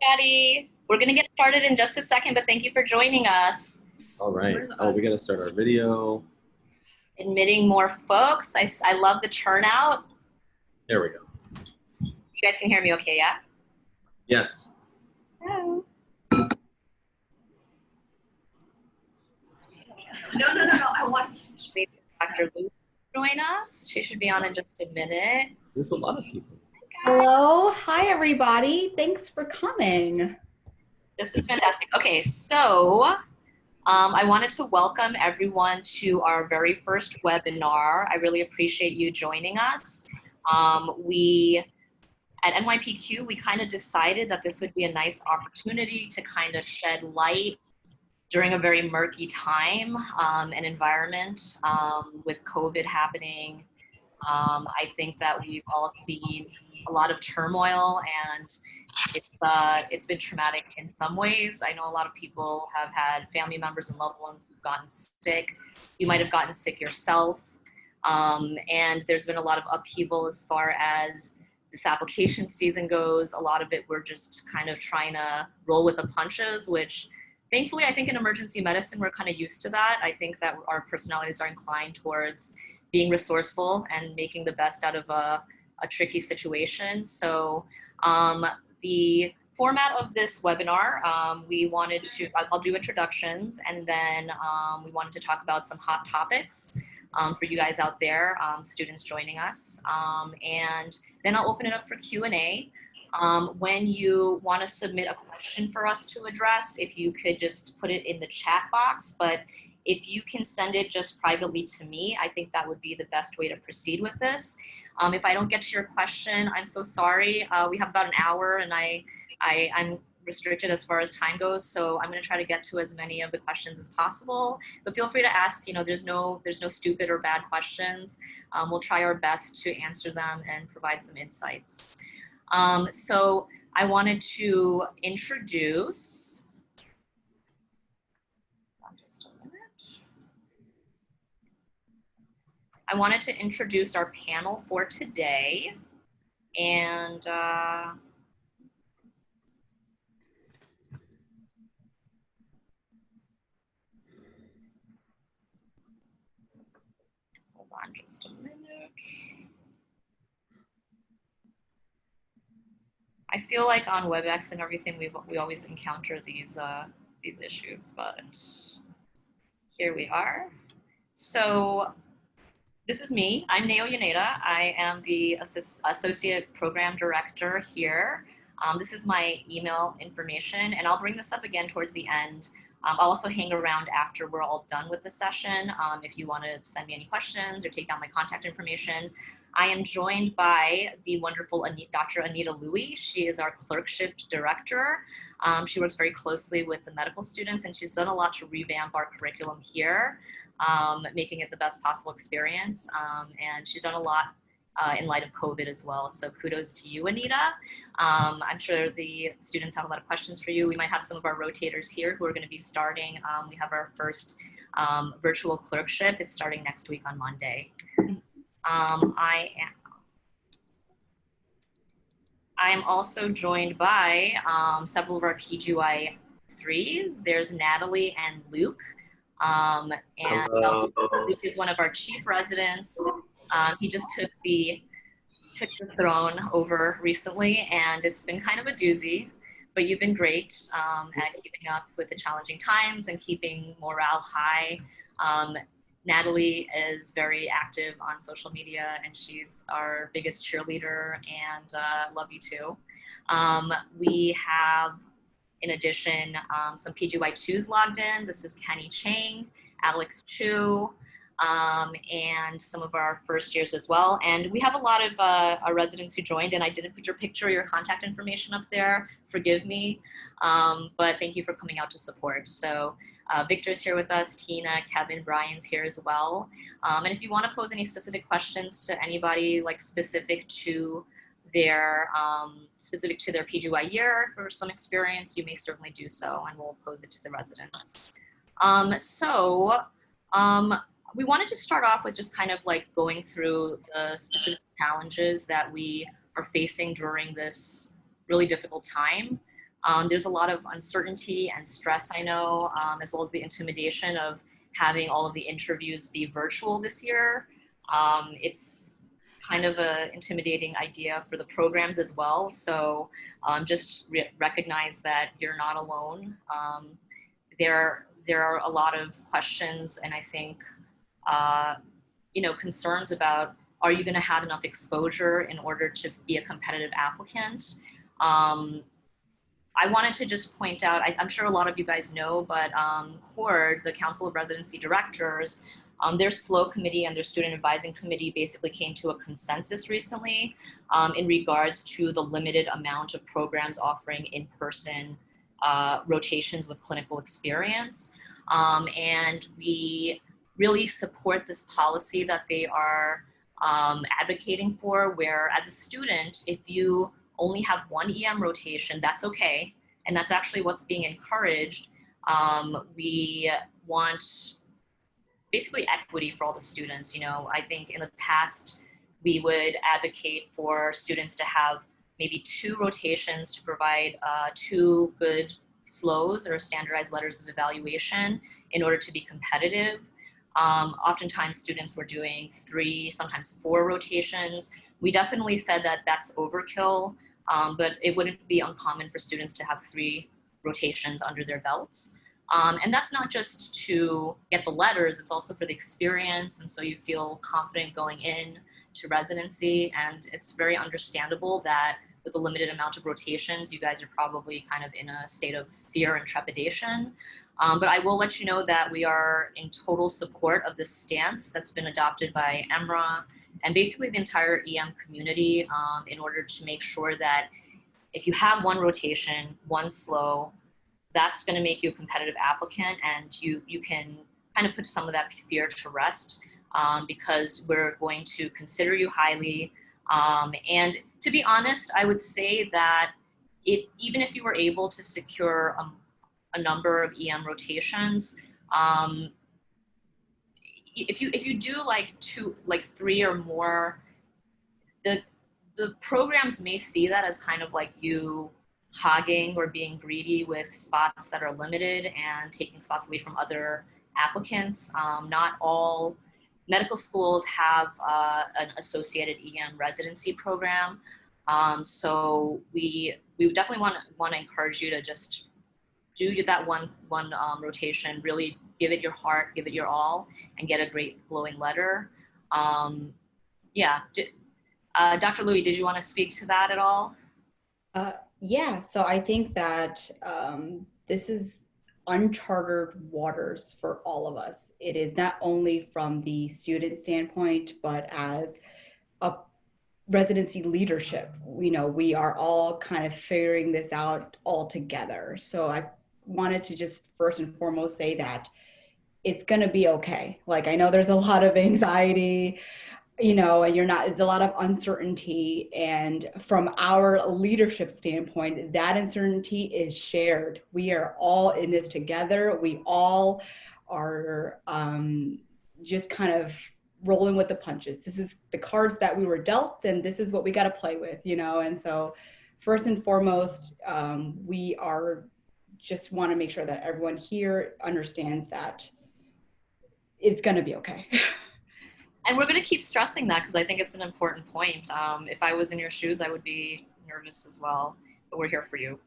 Everybody. We're going to get started in just a second, but thank you for joining us. All right. Oh, we got to start our video. Admitting more folks. I love the turnout. There we go. You guys can hear me okay, yeah? Yes. Hello. No. I want Dr. Lou join us. She should be on in just a minute. There's a lot of people. Hello. Hi, everybody. Thanks for coming. This is fantastic. Okay, so I wanted to welcome everyone to our very first webinar. I really appreciate you joining us. At NYPQ, we kind of decided that this would be a nice opportunity to kind of shed light during a very murky time and environment with COVID happening. I think that we've all seen a lot of turmoil, and it's been traumatic in some ways. I know a lot of people have had family members and loved ones who've gotten sick. You might have gotten sick yourself. And there's been a lot of upheaval as far as this application season goes. A lot of it we're just kind of trying to roll with the punches, which thankfully I think in emergency medicine we're kind of used to that. I think that our personalities are inclined towards being resourceful and making the best out of a tricky situation. So the format of this webinar, I'll do introductions, and then we wanted to talk about some hot topics for you guys out there, students joining us. And then I'll open it up for Q&A. When you want to submit a question for us to address, if you could just put it in the chat box, but if you can send it just privately to me, I think that would be the best way to proceed with this. If I don't get to your question, I'm so sorry. We have about an hour, and I'm restricted as far as time goes, so I'm going to try to get to as many of the questions as possible. But feel free to ask. You know, there's no stupid or bad questions. We'll try our best to answer them and provide some insights. So I wanted to introduce. Just a minute. I wanted to introduce our panel for today, and hold on just a minute. I feel like on WebEx and everything, we always encounter these issues, but here we are. So this is me. I'm Neo Yaneda. I am the Associate Program Director here. This is my email information, and I'll bring this up again towards the end. I'll also hang around after we're all done with the session if you want to send me any questions or take down my contact information. I am joined by the wonderful Dr. Anita Louie. She is our clerkship director. She works very closely with the medical students, and she's done a lot to revamp our curriculum here, making it the best possible experience. And she's done a lot in light of COVID as well. So kudos to you, Anita. I'm sure the students have a lot of questions for you. We might have some of our rotators here who are going to be starting. We have our first virtual clerkship. It's starting next week on Monday. I am also joined by several of our PGY 3s. There's Natalie and Luke. And Luke is one of our chief residents. He just took the throne over recently, and it's been kind of a doozy, but you've been great at keeping up with the challenging times and keeping morale high. Natalie is very active on social media, and she's our biggest cheerleader, and love you too. We have, in addition, some PGY2s logged in. This is Kenny Chang, Alex Chu, and some of our first years as well. And we have a lot of our residents who joined, and I didn't put your picture or your contact information up there. Forgive me, but thank you for coming out to support. So Victor's here with us, Tina, Kevin, Brian's here as well. And if you want to pose any specific questions to anybody, like specific to their PGY year for some experience, you may certainly do so, and we'll pose it to the residents. We wanted to start off with just kind of like going through the specific challenges that we are facing during this really difficult time. There's a lot of uncertainty and stress, I know, as well as the intimidation of having all of the interviews be virtual this year. It's kind of an intimidating idea for the programs as well. So just recognize that you're not alone. There are a lot of questions, and I think concerns about, are you going to have enough exposure in order to be a competitive applicant? I wanted to just point out, I'm sure a lot of you guys know, but CORD, the Council of Residency Directors, their SLO committee and their student advising committee basically came to a consensus recently in regards to the limited amount of programs offering in-person rotations with clinical experience. And we really support this policy that they are advocating for, where as a student, if you only have one EM rotation, that's okay. And that's actually what's being encouraged. We want basically equity for all the students. I think in the past, we would advocate for students to have maybe 2 rotations to provide 2 good SLOs or standardized letters of evaluation in order to be competitive. Oftentimes students were doing 3, sometimes 4 rotations. We definitely said that that's overkill, but it wouldn't be uncommon for students to have 3 rotations under their belts. And that's not just to get the letters, it's also for the experience. And so you feel confident going in to residency. And it's very understandable that with a limited amount of rotations, you guys are probably kind of in a state of fear and trepidation. But I will let you know that we are in total support of this stance that's been adopted by EMRA and basically the entire EM community in order to make sure that if you have 1 rotation, 1 SLO, that's going to make you a competitive applicant, and you can kind of put some of that fear to rest because we're going to consider you highly. And to be honest, I would say that even if you were able to secure a number of EM rotations, if you do like 3 or more, the programs may see that as kind of like you hogging or being greedy with spots that are limited and taking spots away from other applicants. Not all medical schools have an associated EM residency program. So we definitely want to encourage you to just do that one rotation, really give it your heart, give it your all, and get a great glowing letter. Yeah. Dr. Louie, did you want to speak to that at all? Yeah, so I think that this is uncharted waters for all of us. It is not only from the student standpoint, but as a residency leadership. We are all kind of figuring this out all together. So I wanted to just first and foremost say that it's going to be okay. Like, I know there's a lot of anxiety, and there's a lot of uncertainty. And from our leadership standpoint, that uncertainty is shared. We are all in this together. We all are just kind of rolling with the punches. This is the cards that we were dealt, and this is what we got to play with, And so first and foremost, we are just want to make sure that everyone here understands that it's going to be okay. And we're going to keep stressing that because I think it's an important point. If I was in your shoes, I would be nervous as well, but we're here for you.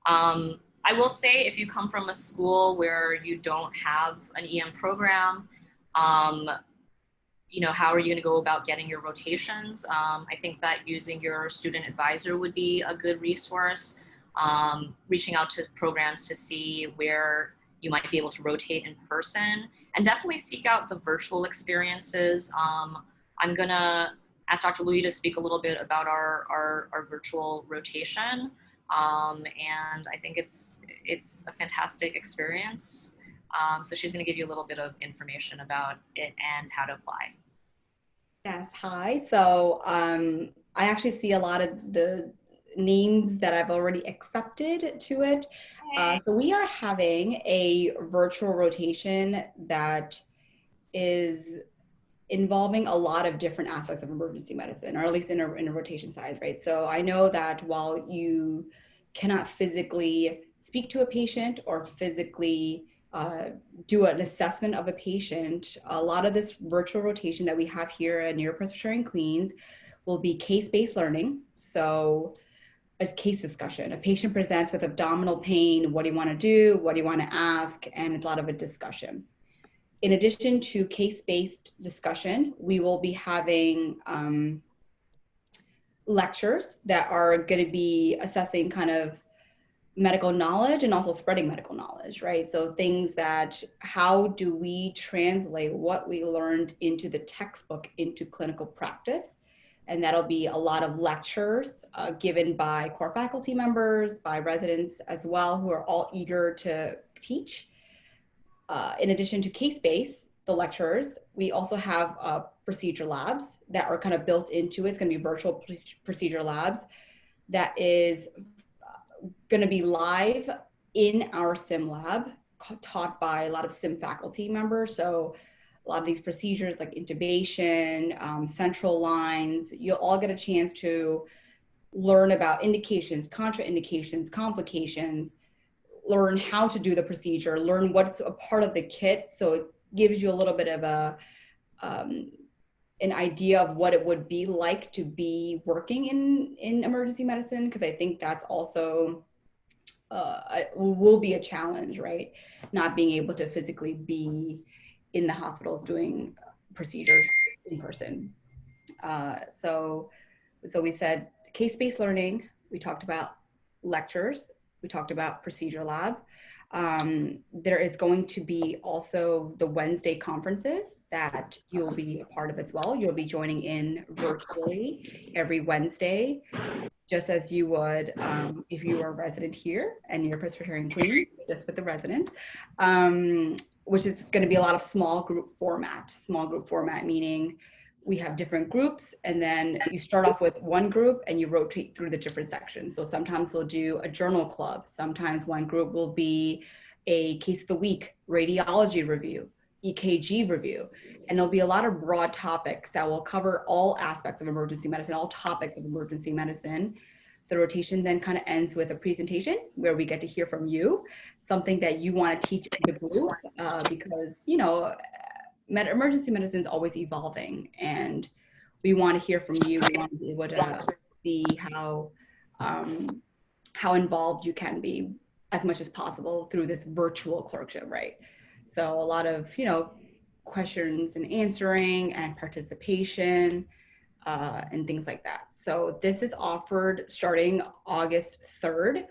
I will say, if you come from a school where you don't have an EM program, how are you going to go about getting your rotations? I think that using your student advisor would be a good resource. Reaching out to programs to see where you might be able to rotate in person, and definitely seek out the virtual experiences. I'm gonna ask Dr. Louie to speak a little bit about our virtual rotation. And I think it's a fantastic experience. So she's gonna give you a little bit of information about it and how to apply. Yes, hi. So I actually see a lot of the names that I've already accepted to it. So we are having a virtual rotation that is involving a lot of different aspects of emergency medicine, or at least in a rotation size, right? So I know that while you cannot physically speak to a patient or physically do an assessment of a patient, a lot of this virtual rotation that we have here at Neuropresbyterian Queens will be case-based learning. So a case discussion. A patient presents with abdominal pain. What do you want to do? What do you want to ask? And it's a lot of a discussion. In addition to case-based discussion, we will be having lectures that are going to be assessing kind of medical knowledge and also spreading medical knowledge, right? So things that, how do we translate what we learned into the textbook into clinical practice? And that'll be a lot of lectures given by core faculty members, by residents as well, who are all eager to teach. In addition to case-based, the lectures, we also have procedure labs that are kind of built into it. It's going to be virtual procedure labs that is going to be live in our sim lab, taught by a lot of sim faculty members. So a lot of these procedures like intubation, central lines, you'll all get a chance to learn about indications, contraindications, complications, learn how to do the procedure, learn what's a part of the kit. So it gives you a little bit of a an idea of what it would be like to be working in emergency medicine, because I think that's also will be a challenge, right? Not being able to physically be in the hospitals doing procedures in person. So we said case-based learning, we talked about lectures, we talked about procedure lab. There is going to be also the Wednesday conferences that you'll be a part of as well. You'll be joining in virtually every Wednesday, just as you would if you were a resident here and you're Presbyterian Queens, just with the residents, which is going to be a lot of small group format. Small group format meaning we have different groups, and then you start off with one group and you rotate through the different sections. So sometimes we'll do a journal club. Sometimes one group will be a case of the week, radiology review, EKG review, and there'll be a lot of broad topics that will cover all aspects of emergency medicine, all topics of emergency medicine. The rotation then kind of ends with a presentation where we get to hear from you, something that you want to teach the group, because, you know, emergency medicine is always evolving, and we want to hear from you. We want to be able to see how involved you can be as much as possible through this virtual clerkship, right? So a lot of, you know, questions and answering and participation and things like that. So this is offered starting August 3rd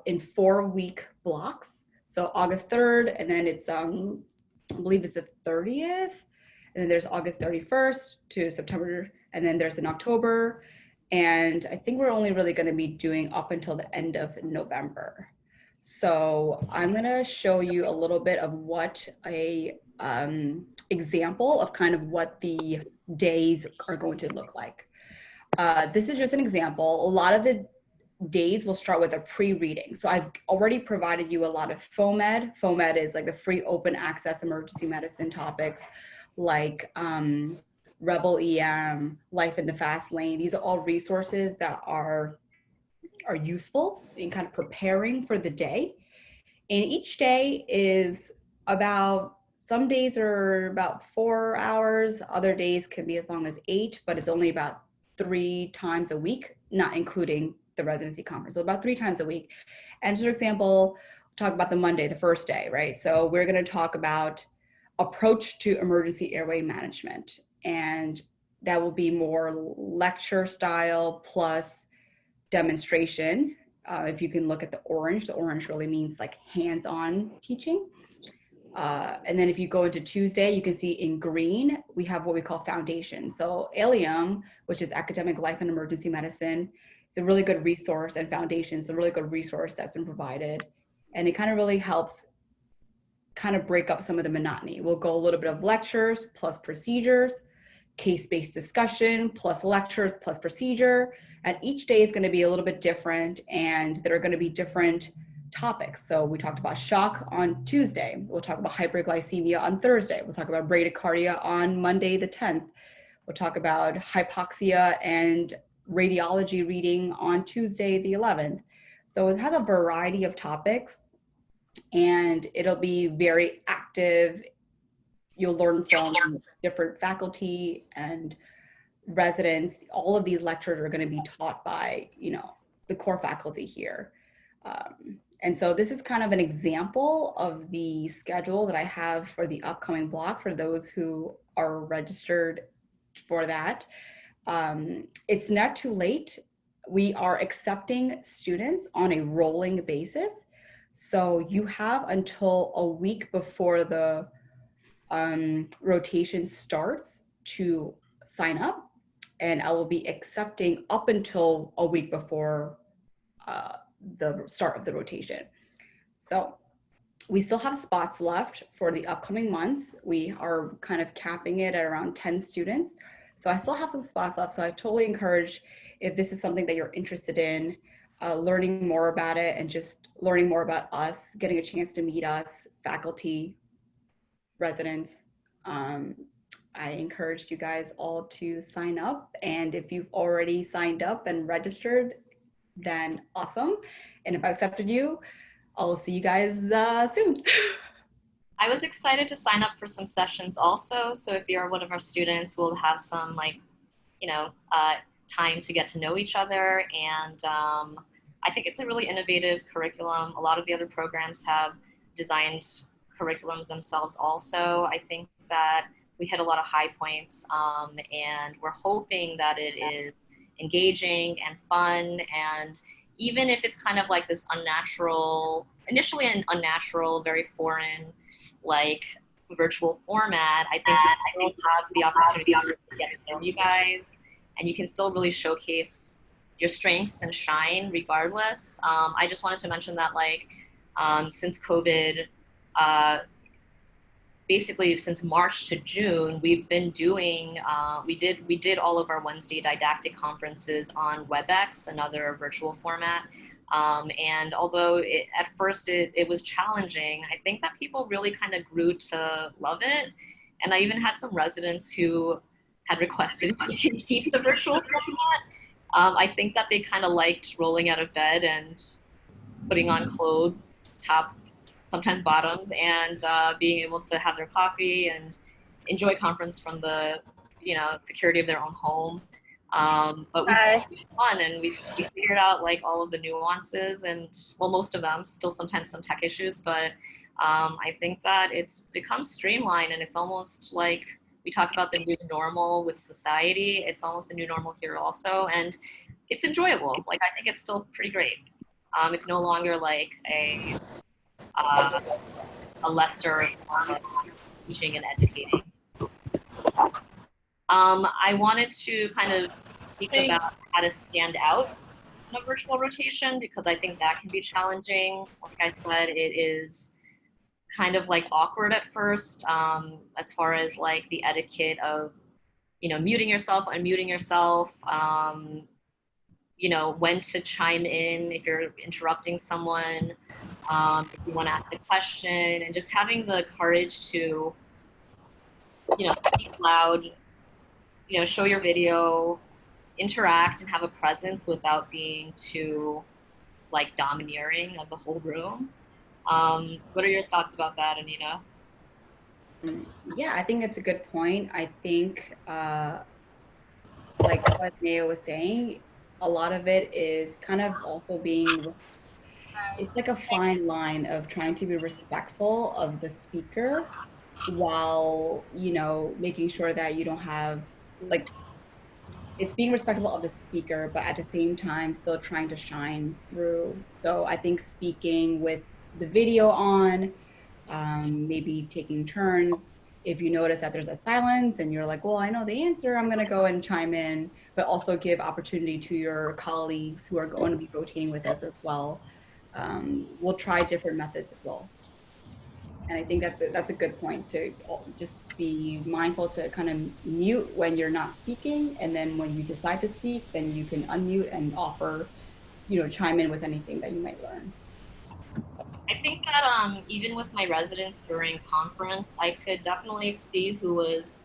in 4-week blocks. So August 3rd, and then it's, I believe it's the 30th, and then there's August 31st to September, and then there's in October. And I think we're only really going to be doing up until the end of November. So I'm going to show you a little bit of what a example of kind of what the days are going to look like. This is just an example. A lot of the days will start with a pre-reading. So I've already provided you a lot of FOMED. FOMED is like the free open access emergency medicine topics like Rebel EM, Life in the Fast Lane. These are all resources that are useful in kind of preparing for the day. And each day is about, some days are about 4 hours, other days can be as long as 8, but it's only about 3 times a week, not including the residency conference. So about 3 times a week. And just for example, talk about the Monday, the first day, right? So we're going to talk about approach to emergency airway management. And that will be more lecture style plus demonstration. If you can look at the orange really means like hands-on teaching. And then if you go into Tuesday, you can see in green, we have what we call foundation. So ALIUM, which is Academic Life and Emergency Medicine, is a really good resource, and foundation is a really good resource that's been provided. And it kind of really helps kind of break up some of the monotony. We'll go a little bit of lectures plus procedures, case-based discussion plus lectures plus procedure. And each day is going to be a little bit different, and there are going to be different topics. So we talked about shock on Tuesday. We'll talk about hyperglycemia on Thursday. We'll talk about bradycardia on Monday the 10th. We'll talk about hypoxia and radiology reading on Tuesday the 11th. So it has a variety of topics, and it'll be very active. You'll learn from different faculty and residents. All of these lectures are going to be taught by, the core faculty here. And so this is kind of an example of the schedule that I have for the upcoming block for those who are registered for that. It's not too late. We are accepting students on a rolling basis. So you have until a week before the rotation starts to sign up, and I will be accepting up until a week before the start of the rotation. So we still have spots left for the upcoming months. We are kind of capping it at around 10 students. So I still have some spots left. So I totally encourage, if this is something that you're interested in, learning more about it and just learning more about us, getting a chance to meet us, faculty, residents. I encourage you guys all to sign up. And if you've already signed up and registered, then awesome. And if I accepted you, I'll see you guys soon. I was excited to sign up for some sessions also. So if you're one of our students, we'll have some time to get to know each other. And I think it's a really innovative curriculum. A lot of the other programs have designed curriculums themselves also. I think that we hit a lot of high points, and we're hoping that it is engaging and fun. And even if it's kind of like this initially an unnatural, very foreign, like virtual format, I think we will have the opportunity to get to know you guys, and you can still really showcase your strengths and shine regardless. I just wanted to mention that since COVID, basically since March to June, we've been doing, we did all of our Wednesday didactic conferences on WebEx, another virtual format. And although at first it was challenging, I think that people really kind of grew to love it. And I even had some residents who had requested if we can keep the virtual format. I think that they kind of liked rolling out of bed and putting on clothes, top, sometimes bottoms, and being able to have their coffee and enjoy conference from the security of their own home. But we still had fun, and we figured out all of the nuances, and most of them, still sometimes some tech issues, but I think that it's become streamlined, and it's almost like we talk about the new normal with society. It's almost the new normal here also, and it's enjoyable. I think it's still pretty great. It's no longer like a lesser form of teaching and educating. I wanted to kind of speak about how to stand out in a virtual rotation, because I think that can be challenging. Like I said, it is kind of awkward at first, as far as the etiquette of, muting yourself, unmuting yourself, when to chime in if you're interrupting someone, if you want to ask a question, and just having the courage to, speak loud, show your video, interact, and have a presence without being too domineering of the whole room. What are your thoughts about that, Anita? Yeah, I think it's a good point. I think, like what Neo was saying, a lot of it is kind of also being, it's like a fine line of trying to be respectful of the speaker while, making sure that you don't have, it's being respectful of the speaker, but at the same time, still trying to shine through. So I think speaking with the video on, maybe taking turns. If you notice that there's a silence and you're like, well, I know the answer, I'm going to go and chime in, but also give opportunity to your colleagues who are going to be rotating with us as well. We'll try different methods as well. And I think that's a good point, to just be mindful to kind of mute when you're not speaking. And then when you decide to speak, then you can unmute and offer, chime in with anything that you might learn. I think that even with my residents during conference, I could definitely see who was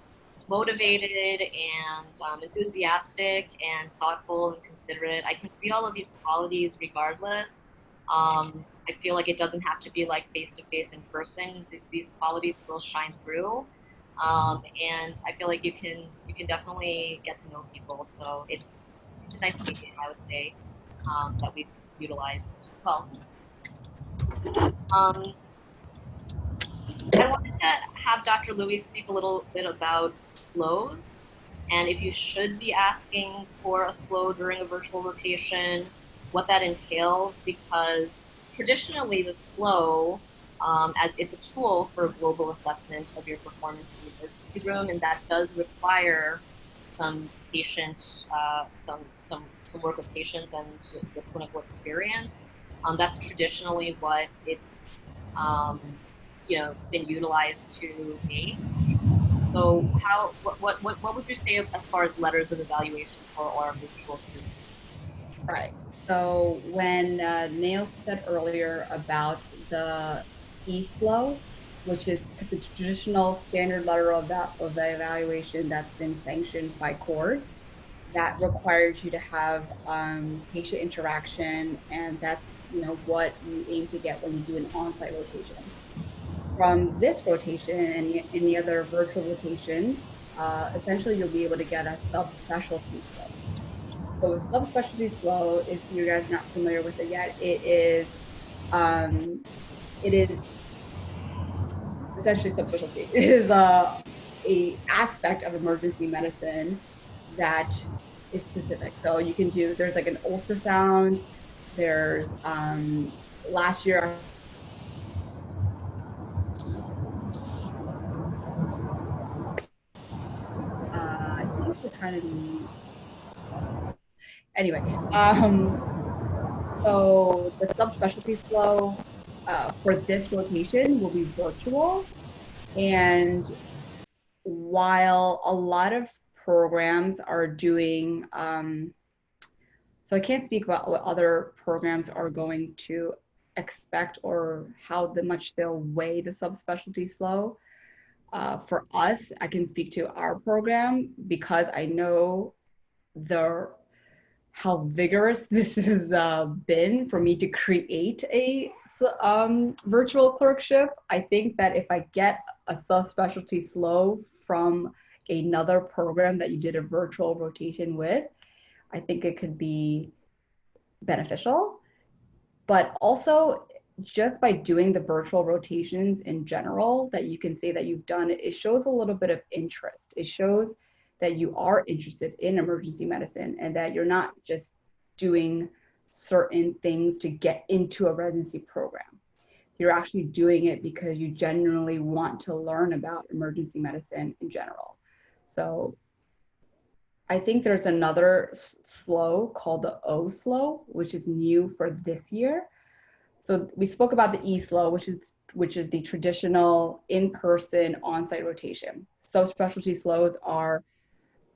motivated and enthusiastic and thoughtful and considerate. I can see all of these qualities regardless. I feel like it doesn't have to be like face to face in person. These qualities still shine through, and I feel like you can definitely get to know people. So it's a nice medium, I would say, that we've utilized well. Um, I wanted to have Dr. Louis speak a little bit about slows, and if you should be asking for a slow during a virtual rotation, what that entails, because traditionally the slow, as it's a tool for a global assessment of your performance in the emergency room, and that does require some patient, some work with patients and the clinical experience. That's traditionally what it's um, been utilized to date. So what would you say as far as letters of evaluation for our virtual students? Right. So when Nail said earlier about the ESLO, which is the traditional standard letter of the evaluation that's been sanctioned by court, that requires you to have patient interaction, and that's what you aim to get when you do an on-site rotation. From this rotation and any other virtual rotation, essentially you'll be able to get a subspecialty flow. So a subspecialty flow, if you guys are not familiar with it yet, um, it is essentially subspecialty. It is a aspect of emergency medicine that is specific. So you can do, there's like an ultrasound, there's last year I think we're trying to be anyway. So the subspecialty flow for this rotation will be virtual. And while a lot of programs are doing, so I can't speak about what other programs are going to expect or how much they'll weigh the subspecialty flow. For us, I can speak to our program because I know the how vigorous this has been for me to create a virtual clerkship. I think that if I get a subspecialty slow from another program that you did a virtual rotation with, I think it could be beneficial. But also, just by doing the virtual rotations in general, that you can say that you've done it, it shows a little bit of interest. It shows that you are interested in emergency medicine and that you're not just doing certain things to get into a residency program. You're actually doing it because you genuinely want to learn about emergency medicine in general. So I think there's another flow called the O slow, which is new for this year. So we spoke about the E-SLO, which is the traditional in-person on-site rotation. Subspecialty slows are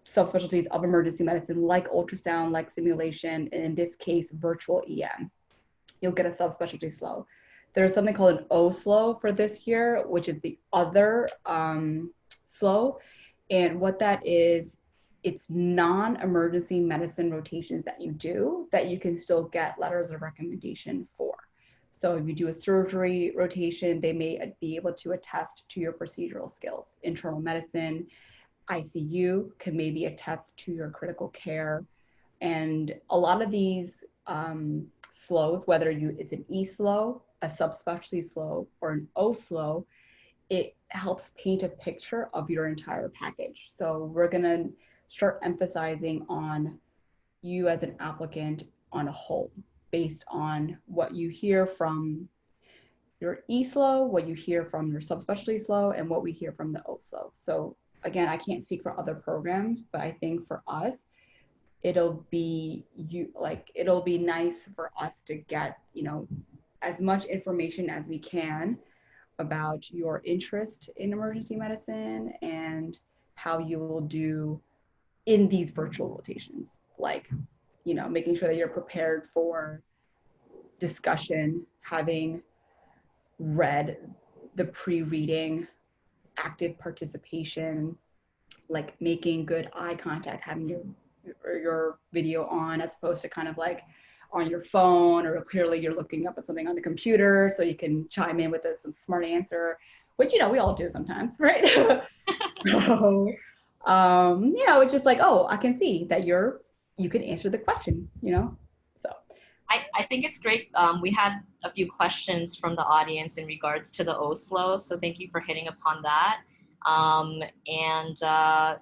subspecialties of emergency medicine, like ultrasound, like simulation, and in this case, virtual EM. You'll get a subspecialty slow. There's something called an O slow for this year, which is the other slow. And what that is, it's non-emergency medicine rotations that you do that you can still get letters of recommendation for. So if you do a surgery rotation, they may be able to attest to your procedural skills. Internal medicine, ICU can maybe attest to your critical care. And a lot of these slows, whether it's an E-slow, a subspecialty slow, or an O-slow, it helps paint a picture of your entire package. So we're gonna start emphasizing on you as an applicant on a whole, based on what you hear from your E-SLO, what you hear from your subspecialty SLO, and what we hear from the O-SLO. So again, I can't speak for other programs, but I think for us, it'll be nice for us to get, as much information as we can about your interest in emergency medicine and how you will do in these virtual rotations, like making sure that you're prepared for discussion, having read the pre-reading, active participation, like making good eye contact, having your video on, as opposed to kind of like on your phone, or clearly you're looking up at something on the computer so you can chime in with some smart answer, which, you know, we all do sometimes, right? So, you know, it's just like, oh, I can see that you can answer the question, you know? So, I think it's great. We had a few questions from the audience in regards to the OSLO, so thank you for hitting upon that. And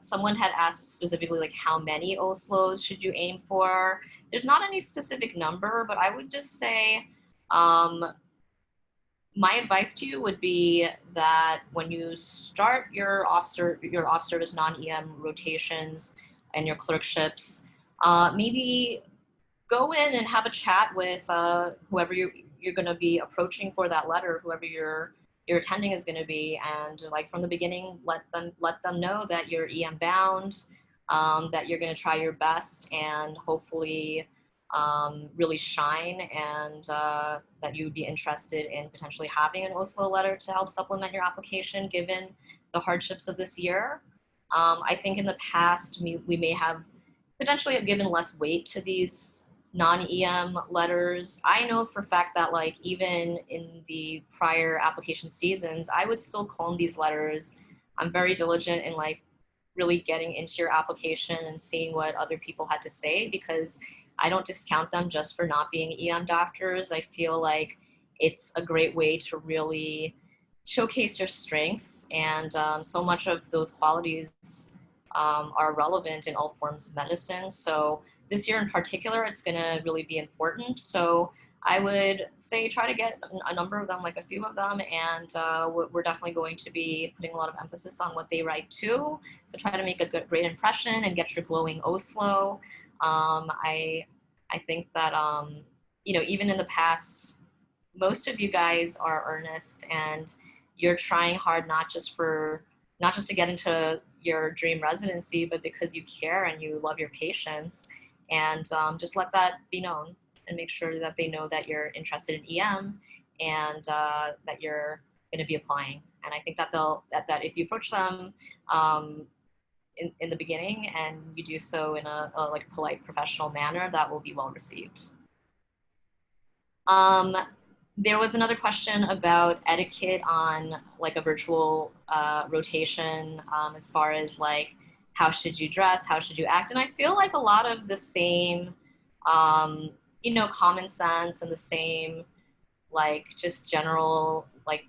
someone had asked specifically, like, how many OSLOs should you aim for? There's not any specific number, but I would just say, my advice to you would be that when you start your off-service non-EM rotations and your clerkships, maybe go in and have a chat with whoever you're going to be approaching for that letter, whoever your attending is going to be, and like from the beginning, let them know that you're EM bound, that you're going to try your best and hopefully really shine, and that you would be interested in potentially having an OSLO letter to help supplement your application given the hardships of this year. I think in the past we may have potentially have given less weight to these non-EM letters. I know for a fact that, like, even in the prior application seasons, I would still comb these letters. I'm very diligent in, like, really getting into your application and seeing what other people had to say, because I don't discount them just for not being EM doctors. I feel like it's a great way to really showcase your strengths, and so much of those qualities are relevant in all forms of medicine. So this year in particular, it's going to really be important. So I would say try to get a number of them, like a few of them, and we're definitely going to be putting a lot of emphasis on what they write too. So try to make a great impression and get your glowing OSLO. I think that, you know, even in the past, most of you guys are earnest and you're trying hard, not just to get into your dream residency, but because you care and you love your patients. And just let that be known and make sure that they know that you're interested in EM and that you're going to be applying. And I think that that if you approach them in the beginning and you do so in a like polite, professional manner, that will be well received. There was another question about etiquette on like a virtual rotation, as far as like how should you dress, how should you act, and I feel like a lot of the same, you know, common sense and the same like just general like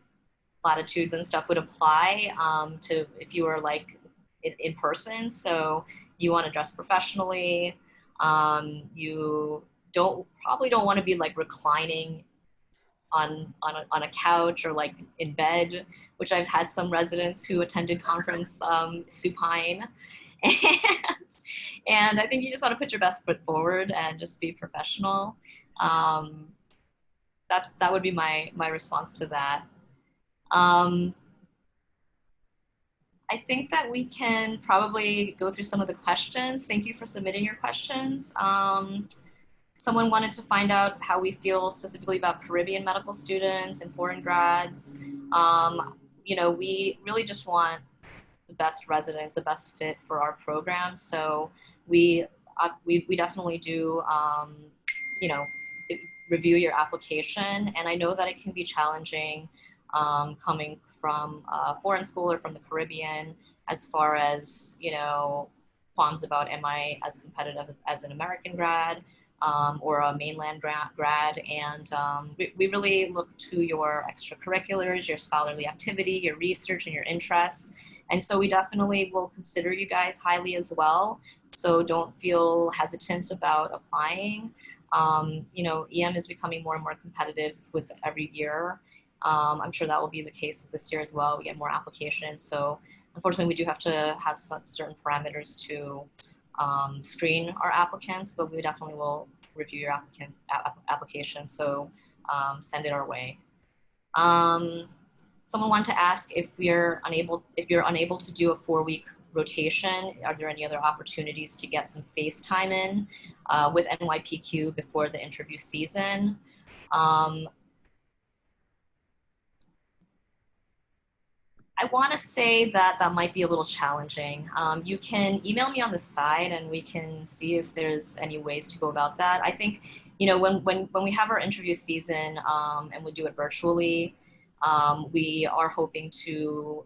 platitudes and stuff would apply to if you were like in person. So you want to dress professionally. You probably don't want to be like reclining on a couch or like in bed, which I've had some residents who attended conference supine. And I think you just want to put your best foot forward and just be professional. That would be my response to that. I think that we can probably go through some of the questions. Thank you for submitting your questions. Someone wanted to find out how we feel specifically about Caribbean medical students and foreign grads. You know, we really just want the best residents, the best fit for our program. So we definitely do, you know, review your application. And I know that it can be challenging coming from a foreign school or from the Caribbean, as far as, you know, qualms about am I as competitive as an American grad or a mainland grad. And we really look to your extracurriculars, your scholarly activity, your research, and your interests. And so we definitely will consider you guys highly as well. So don't feel hesitant about applying. You know, EM is becoming more and more competitive with every year. I'm sure that will be the case this year as well. We get more applications. So unfortunately, we do have to have some certain parameters to screen our applicants, but we definitely will review your application. So send it our way. Someone wanted to ask if you're unable to do a 4-week rotation, are there any other opportunities to get some face time in with NYPQ before the interview season? I want to say that that might be a little challenging. You can email me on the side and we can see if there's any ways to go about that. I think when we have our interview season and we do it virtually, we are hoping to,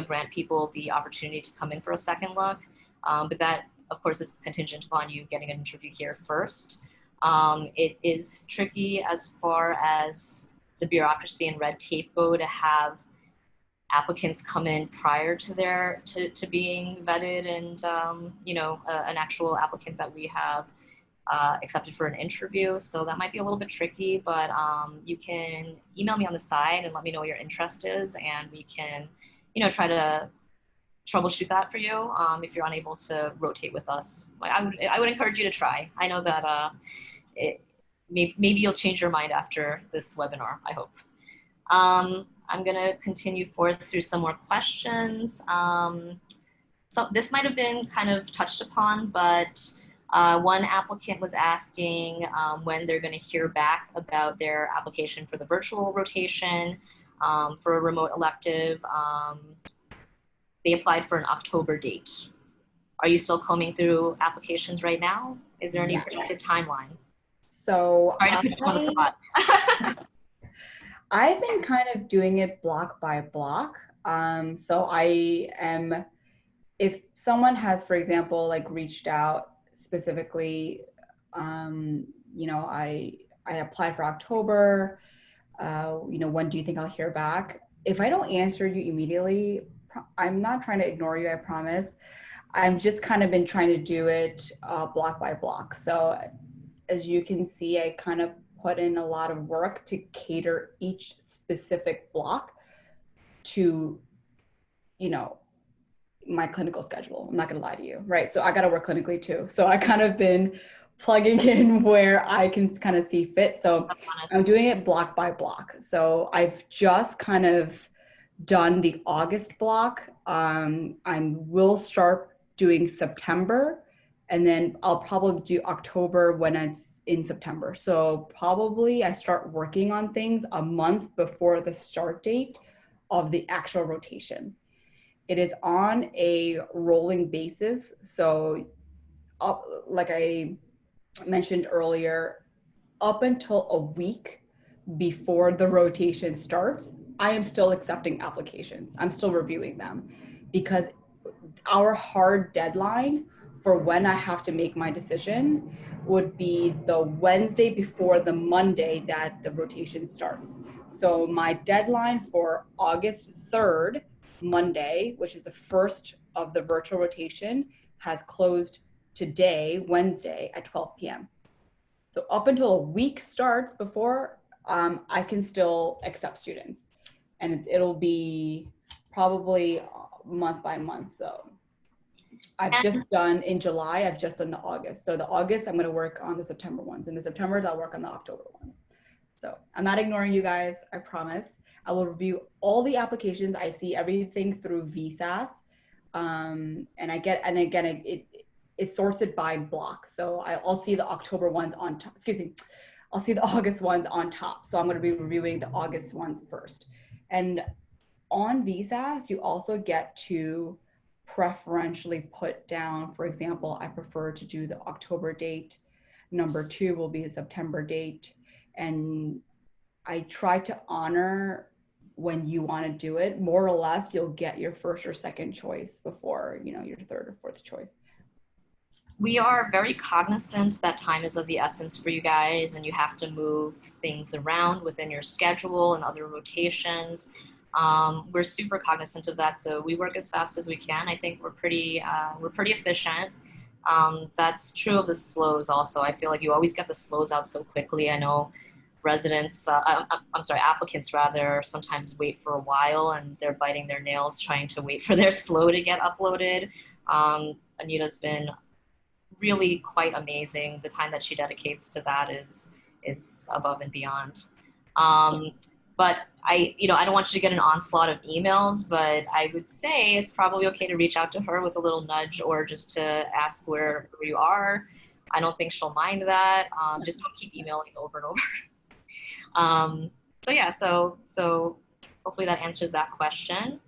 grant people the opportunity to come in for a second look. But that, of course, is contingent upon you getting an interview here first. It is tricky as far as the bureaucracy and red tape go to have applicants come in prior to to being vetted and an actual applicant that we have accepted for an interview. So that might be a little bit tricky, but you can email me on the side and let me know what your interest is, and we can, try to troubleshoot that for you if you're unable to rotate with us. I would encourage you to try. I know that maybe you'll change your mind after this webinar, I hope. I'm gonna continue forth through some more questions. So this might have been kind of touched upon, but one applicant was asking when they're gonna hear back about their application for the virtual rotation for a remote elective. They applied for an October date. Are you still combing through applications right now? Is there any projected timeline? So Sorry to put you on the spot. I've been kind of doing it block by block. So I am, if someone has, for example, like reached out specifically, I applied for October, when do you think I'll hear back? If I don't answer you immediately, I'm not trying to ignore you, I promise. I've just kind of been trying to do it block by block. So as you can see, I kind of put in a lot of work to cater each specific block to, my clinical schedule. I'm not gonna lie to you, right? So I gotta work clinically too. So I kind of been plugging in where I can kind of see fit. So I'm doing it block by block. So I've just kind of done the August block. I will start doing September, and then I'll probably do October when it's in September. So probably I start working on things a month before the start date of the actual rotation. It is on a rolling basis. So like I mentioned earlier, up until a week before the rotation starts, I am still accepting applications. I'm still reviewing them, because our hard deadline for when I have to make my decision would be the Wednesday before the Monday that the rotation starts. So my deadline for August 3rd, Monday, which is the first of the virtual rotation, has closed today, Wednesday at 12 p.m. So up until a week starts before, I can still accept students, and it'll be probably month by month. So I've just done in July, I've just done the August. So the August, I'm going to work on the September ones, and the Septembers, I'll work on the October ones. So I'm not ignoring you guys, I promise. I will review all the applications. I see everything through VSAS. And it sorts it by block. So I'll see the October ones on top, I'll see the August ones on top. So I'm going to be reviewing the August ones first. And on VSAS, you also get to preferentially put down, for example, I prefer to do the October date. Number 2 will be a September date. And I try to honor when you want to do it. More or less, you'll get your first or second choice before, your third or fourth choice. We are very cognizant that time is of the essence for you guys, and you have to move things around within your schedule and other rotations. We're super cognizant of that, so we work as fast as we can. I think we're pretty efficient. That's true of the slows also. I feel like you always get the slows out so quickly. I know applicants rather, sometimes wait for a while, and they're biting their nails trying to wait for their slow to get uploaded. Anita's been really quite amazing. The time that she dedicates to that is above and beyond. But I don't want you to get an onslaught of emails, but I would say it's probably okay to reach out to her with a little nudge, or just to ask where you are. I don't think she'll mind that. Just don't keep emailing over and over. So hopefully that answers that question.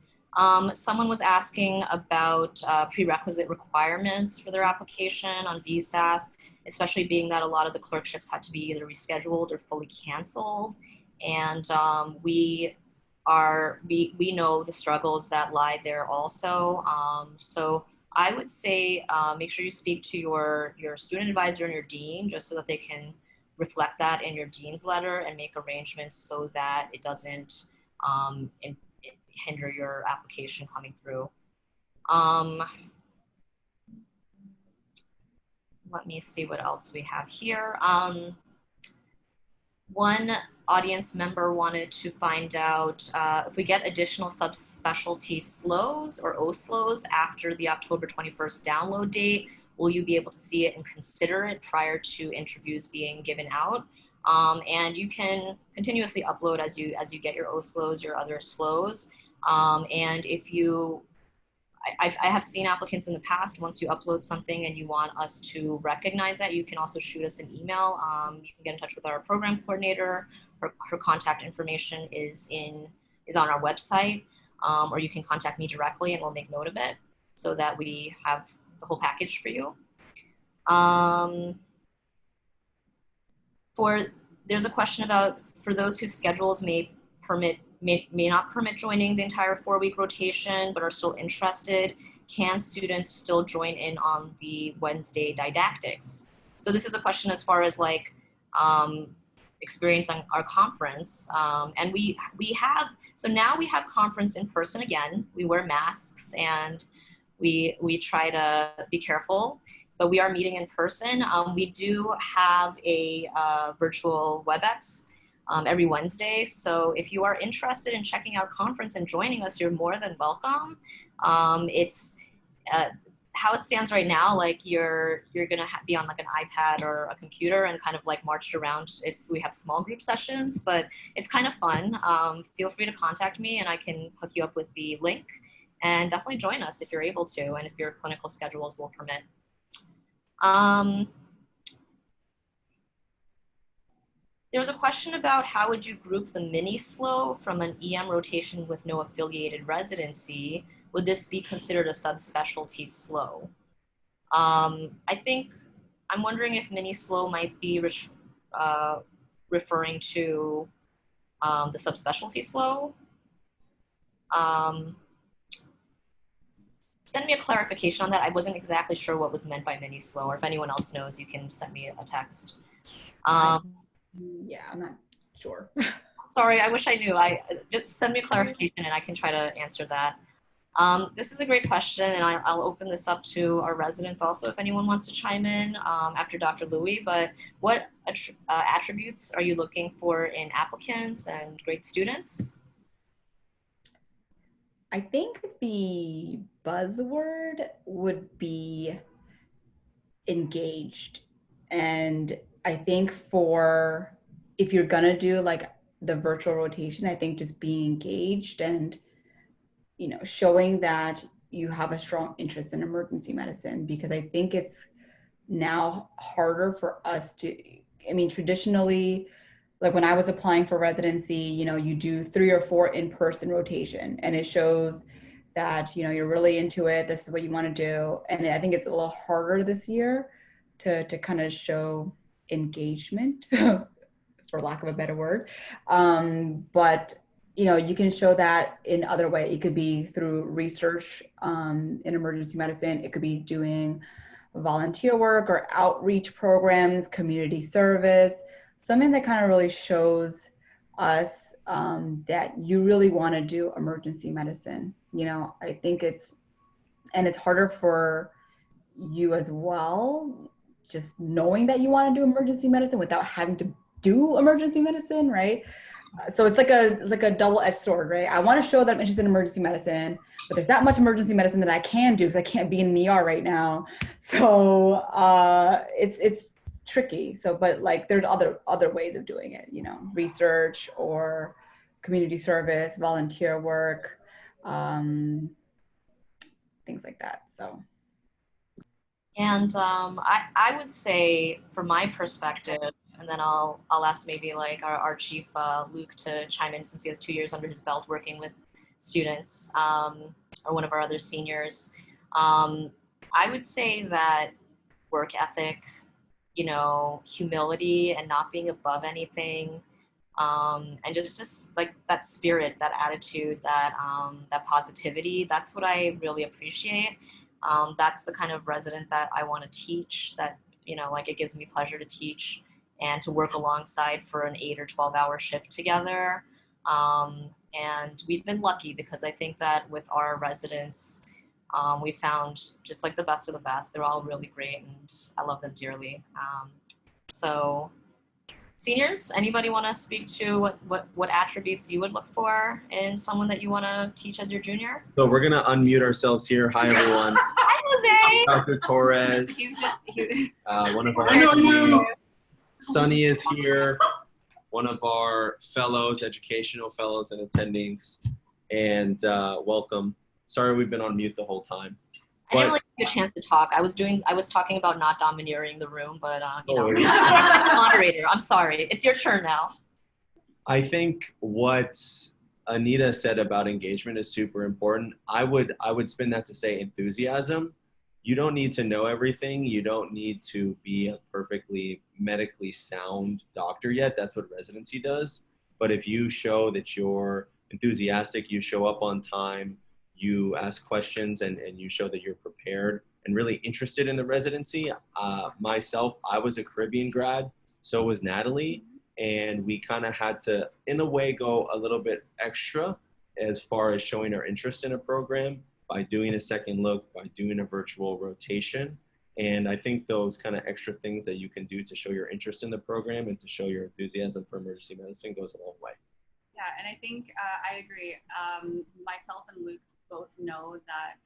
Someone was asking about prerequisite requirements for their application on VSAS. especially being that a lot of the clerkships had to be either rescheduled or fully canceled. And we know the struggles that lie there also. So I would say make sure you speak to your student advisor and your dean just so that they can reflect that in your dean's letter and make arrangements so that it doesn't hinder your application coming through. Let me see what else we have here. One audience member wanted to find out if we get additional subspecialty SLOs or OSLOs after the October 21st download date, will you be able to see it and consider it prior to interviews being given out? And you can continuously upload as you get your OSLOs, your other SLOs. And if you I have seen applicants in the past, once you upload something and you want us to recognize that, you can also shoot us an email. You can get in touch with our program coordinator. Her contact information is on our website, or you can contact me directly and we'll make note of it so that we have the whole package for you. There's a question about, for those whose schedules may not permit joining the entire 4-week rotation, but are still interested, can students still join in on the Wednesday didactics? So this is a question as far as like experience on our conference. And so now we have conference in person again. We wear masks and we try to be careful, but we are meeting in person. We do have a virtual WebEx every Wednesday. So if you are interested in checking out conference and joining us, you're more than welcome. It's how it stands right now, like you're gonna be on like an iPad or a computer and kind of like marched around if we have small group sessions, but it's kind of fun. Feel free to contact me and I can hook you up with the link, and definitely join us if you're able to and if your clinical schedules will permit. There was a question about how would you group the mini SLO from an EM rotation with no affiliated residency? Would this be considered a subspecialty SLO? I think, I'm wondering if mini SLO might be referring to the subspecialty SLO. Send me a clarification on that. I wasn't exactly sure what was meant by mini SLO, or if anyone else knows, you can send me a text. Yeah, I'm not sure. Sorry, I wish I knew. Just send me a clarification and I can try to answer that. This is a great question, and I'll open this up to our residents also if anyone wants to chime in after Dr. Louie. But what attributes are you looking for in applicants and great students? I think the buzzword would be engaged. And I think if you're gonna do like the virtual rotation, I think just being engaged and, you know, showing that you have a strong interest in emergency medicine, because I think it's now harder for us to, I mean, traditionally, like when I was applying for residency, you know, you do 3 or 4 in-person rotation and it shows that, you know, you're really into it. This is what you want to do. And I think it's a little harder this year to kind of show engagement, for lack of a better word. But, you know, you can show that in other ways. It could be through research in emergency medicine. It could be doing volunteer work or outreach programs, community service, something that kind of really shows us that you really want to do emergency medicine. You know, I think it's harder for you as well, just knowing that you want to do emergency medicine without having to do emergency medicine, right? So it's like a double-edged sword, right? I want to show that I'm interested in emergency medicine, but there's that much emergency medicine that I can do because I can't be in an ER right now. So it's tricky. So, but like there's other ways of doing it, you know, research or community service, volunteer work, things like that. So. And I would say, from my perspective, and then I'll ask maybe like our chief, Luke, to chime in since he has 2 years under his belt working with students, or one of our other seniors. I would say that work ethic, you know, humility and not being above anything. And just like that spirit, that attitude, that positivity. That's what I really appreciate. That's the kind of resident that I want to teach. That, you know, like, it gives me pleasure to teach and to work alongside for an 8 or 12-hour shift together. And we've been lucky because I think that with our residents, we found just like the best of the best. They're all really great, and I love them dearly. So seniors, anybody want to speak to what attributes you would look for in someone that you want to teach as your junior? So we're gonna unmute ourselves here. Hi, everyone. Hi, Jose. Dr. Torres. One of our I know you. Sunny is here. One of our fellows, educational fellows and attendings. And welcome. Sorry we've been on mute the whole time. I didn't really get a chance to talk. I was talking about not domineering the room, but you know, Oh. moderator. I'm sorry. It's your turn now. I think what Anita said about engagement is super important. I would spin that to say enthusiasm. You don't need to know everything. You don't need to be a perfectly medically sound doctor yet. That's what residency does. But if you show that you're enthusiastic, you show up on time, you ask questions, and you show that you're prepared and really interested in the residency. Myself, I was a Caribbean grad, so was Natalie, and we kind of had to, in a way, go a little bit extra as far as showing our interest in a program by doing a second look, by doing a virtual rotation. And I think those kind of extra things that you can do to show your interest in the program and to show your enthusiasm for emergency medicine goes a long way. Yeah, and I think I agree. Myself and Luke both know that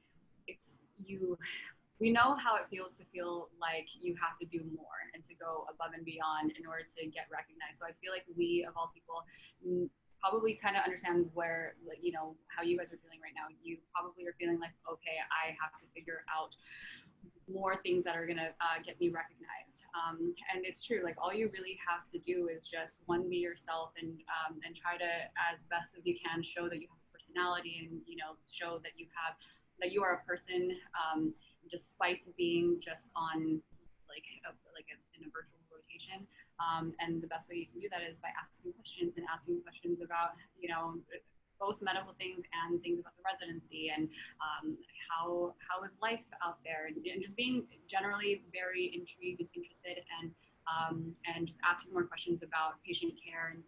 we know how it feels to feel like you have to do more and to go above and beyond in order to get recognized. So I feel like we, of all people, probably kind of understand where, like, you know, how you guys are feeling right now. You probably are feeling like, okay, I have to figure out more things that are gonna get me recognized. And it's true, like, all you really have to do is just be yourself and try to, as best as you can, show that you have a personality and, you know, show that you are a person, despite being just on in a virtual rotation. And the best way you can do that is by asking questions about, you know, both medical things and things about the residency and how is life out there, and just being generally very intrigued and interested, and just asking more questions about patient care and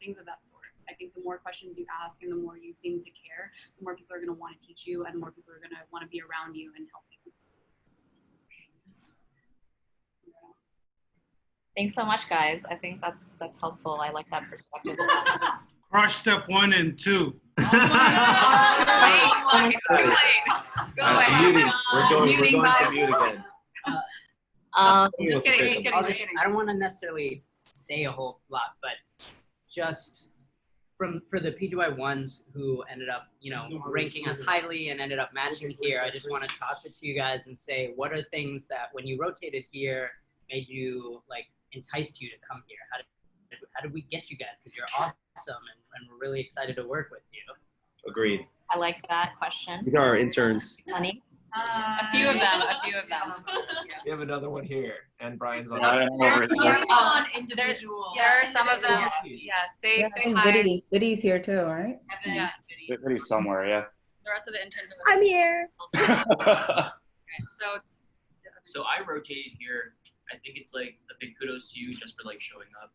things of that sort. I think the more questions you ask and the more you seem to care, the more people are going to want to teach you and the more people are going to want to be around you and help you. Thanks so much, guys. I think that's helpful. I like that perspective. Crush step 1 and 2. It's too late. Go ahead. Muting. We're going to mute again. Just kidding. I don't want to necessarily say a whole lot, but just for the PGY ones who ended up, you know, ranking us highly and ended up matching here, I just want to toss it to you guys and say, what are things that when you rotated here made you, like, enticed you to come here? How did we get you guys? Because you're awesome and we're really excited to work with you. Agreed. I like that question. These are our interns. Honey? A few of them. We have another one here, and Brian's on. Individual. There are some of them. Yeah, say hi. Liddy's here too, right? Evan, yeah. Pretty somewhere, yeah. The rest of the interns are I'm here. So I rotated here. I think it's like a big kudos to you just for like showing up.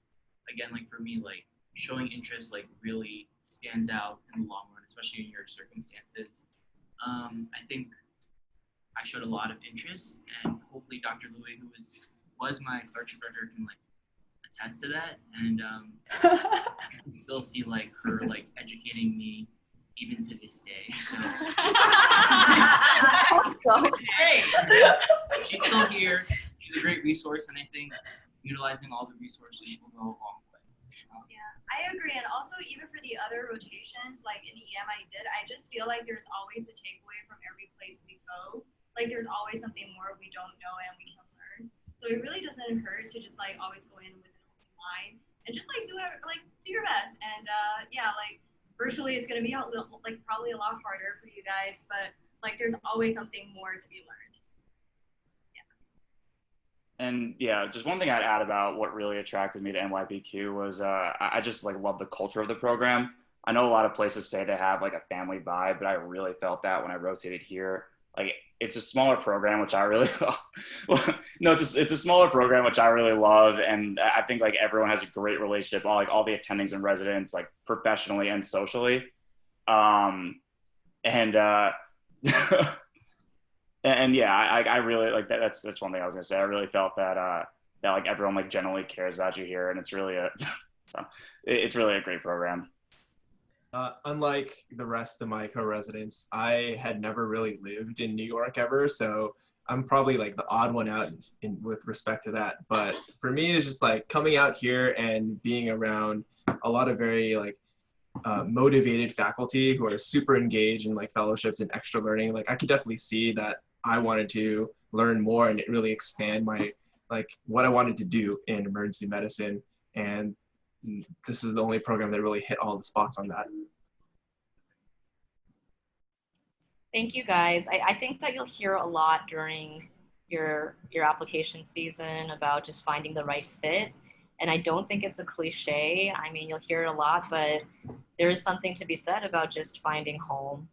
Again, like for me, like showing interest like really stands out in the long run, especially in your circumstances. I think I showed a lot of interest, and hopefully Dr. Louis, who was my clerkship director, can like attest to that. And I can still see like her like educating me even to this day. So great. She's still here. She's a great resource, and I think utilizing all the resources will go a long way. I agree, and also even for the other rotations, like in EM I did, I just feel like there's always a takeaway from every place we go. Like there's always something more we don't know and we can learn. So it really doesn't hurt to just like always go in with an open mind and just like do your best. And yeah, like virtually it's gonna be like probably a lot harder for you guys, but like there's always something more to be learned. And yeah, just one thing I'd add about what really attracted me to NYPQ was I just like love the culture of the program. I know a lot of places say they have like a family vibe, but I really felt that when I rotated here. Like it's a smaller program, which I really well, no, it's a smaller program which I really love, and I think like everyone has a great relationship. All the attendings and residents, like professionally and socially, and and yeah, I really like that. That's one thing I was gonna say. I really felt that that like everyone like generally cares about you here, and it's really a so it's really a great program. Unlike the rest of my co-residents, I had never really lived in New York ever, so I'm probably like the odd one out with respect to that. But for me, it's just like coming out here and being around a lot of very like motivated faculty who are super engaged in like fellowships and extra learning. Like I could definitely see that I wanted to learn more and really expand my like what I wanted to do in emergency medicine, and this is the only program that really hit all the spots on that. Thank you guys. I think that you'll hear a lot during your application season about just finding the right fit. And I don't think it's a cliche. I mean, you'll hear it a lot, but there is something to be said about just finding home.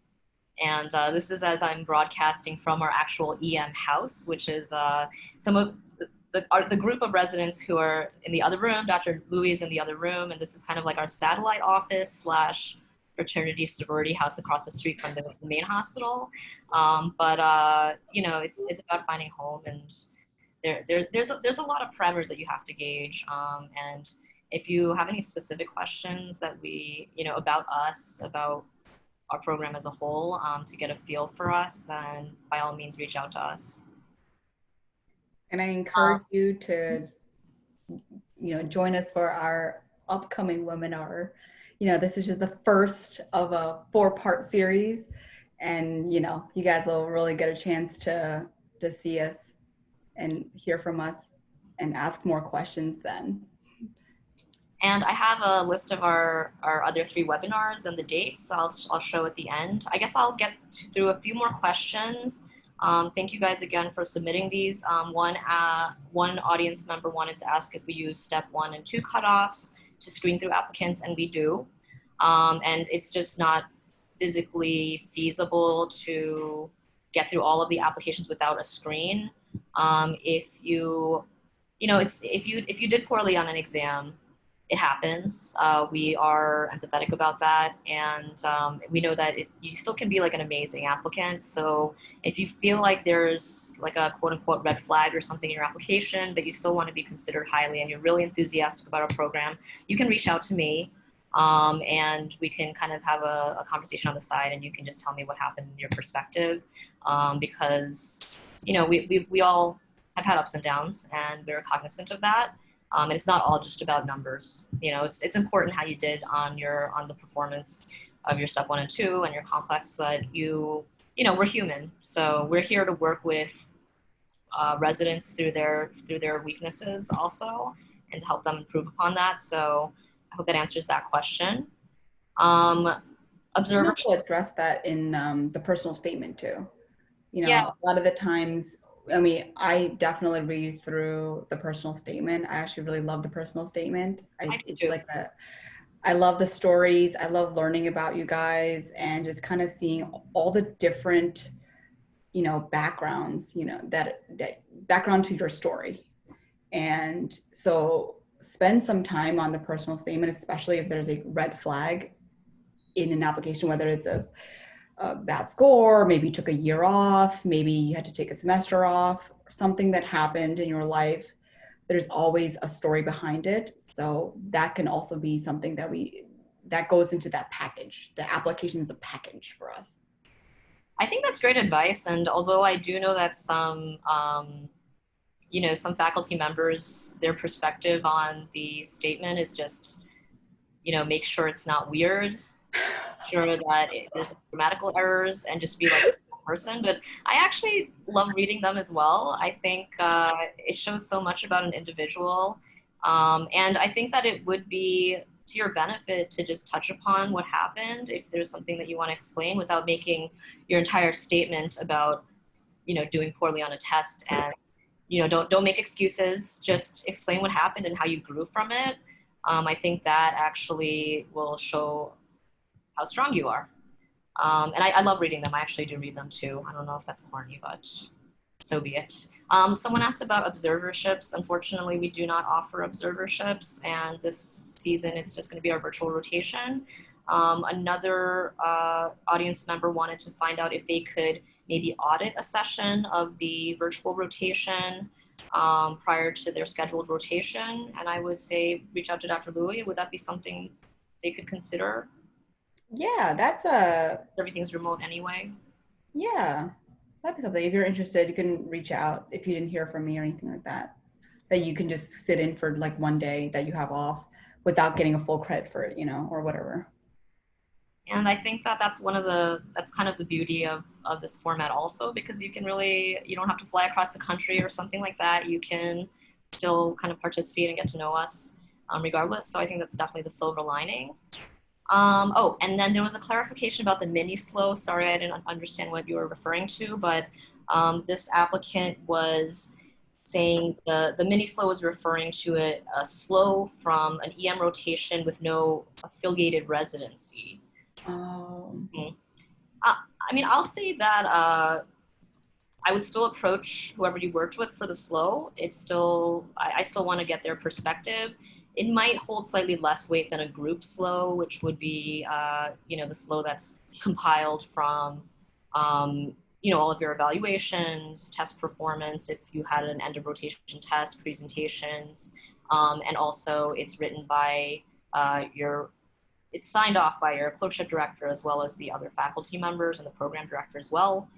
And this is as I'm broadcasting from our actual EM house, which is some of the group of residents who are in the other room. Dr. Louis is in the other room, and this is kind of like our satellite office / fraternity sorority house across the street from the main hospital. You know, it's about finding home, and there's a lot of parameters that you have to gauge. And if you have any specific questions that about us, about our program as a whole, to get a feel for us, then by all means reach out to us. And I encourage you to, join us for our upcoming webinar. This is just the first of a 4-part series, and you guys will really get a chance to see us and hear from us and ask more questions then. And I have a list of our other 3 webinars and the dates I'll show at the end. I guess I'll get through a few more questions. Thank you guys again for submitting these. One audience member wanted to ask if we use step 1 and 2 cutoffs to screen through applicants, and we do. And it's just not physically feasible to get through all of the applications without a screen. If you did poorly on an exam, it happens. We are empathetic about that, and we know that you still can be like an amazing applicant. So if you feel like there's like a quote unquote red flag or something in your application, but you still want to be considered highly and you're really enthusiastic about our program, you can reach out to me, and we can kind of have a conversation on the side, and you can just tell me what happened in your perspective, because we all have had ups and downs, and we're cognizant of that. And it's not all just about numbers. It's important how you did on the performance of your step 1 and 2 and your complex, but we're human. So we're here to work with residents through their weaknesses also, and to help them improve upon that. So I hope that answers that question. Observer will address that in the personal statement too. Yeah. A lot of the times, I definitely read through the personal statement. I actually really love the personal statement. I love the stories. I love learning about you guys and just kind of seeing all the different, backgrounds, that background to your story. And so spend some time on the personal statement, especially if there's a red flag in an application, whether it's a bad score, maybe you took a year off, maybe you had to take a semester off, or something that happened in your life. There's always a story behind it. So that can also be something that goes into that package. The application is a package for us. I think that's great advice. And although I do know that some faculty members, their perspective on the statement is just, make sure it's not weird. Sure that there's grammatical errors, and just be like a person. But I actually love reading them as well. I think it shows so much about an individual, and I think that it would be to your benefit to just touch upon what happened if there's something that you want to explain, without making your entire statement about doing poorly on a test and don't make excuses. Just explain what happened and how you grew from it. I think that actually will show how strong you are. And I love reading them. I actually do read them too. I don't know if that's corny, but so be it. Someone asked about observerships. Unfortunately, we do not offer observerships, and this season it's just going to be our virtual rotation. Another audience member wanted to find out if they could maybe audit a session of the virtual rotation prior to their scheduled rotation. And I would say reach out to Dr. Louie. Would that be something they could consider? Yeah, Everything's remote anyway. Yeah, that'd be something. If you're interested, you can reach out if you didn't hear from me or anything like that. That you can just sit in for like one day that you have off without getting a full credit for it, or whatever. And I think that that's kind of the beauty of this format also, because you don't have to fly across the country or something like that. You can still kind of participate and get to know us regardless. So I think that's definitely the silver lining. And then there was a clarification about the mini slow. Sorry, I didn't understand what you were referring to, but this applicant was saying the mini slow was referring to a slow from an EM rotation with no affiliated residency. I mean, I'll say that I would still approach whoever you worked with for the slow. I still want to get their perspective. It might hold slightly less weight than a group slow, which would be, the slow that's compiled from, all of your evaluations, test performance, if you had an end of rotation test, presentations, and also it's written by it's signed off by your clerkship director as well as the other faculty members and the program director as well.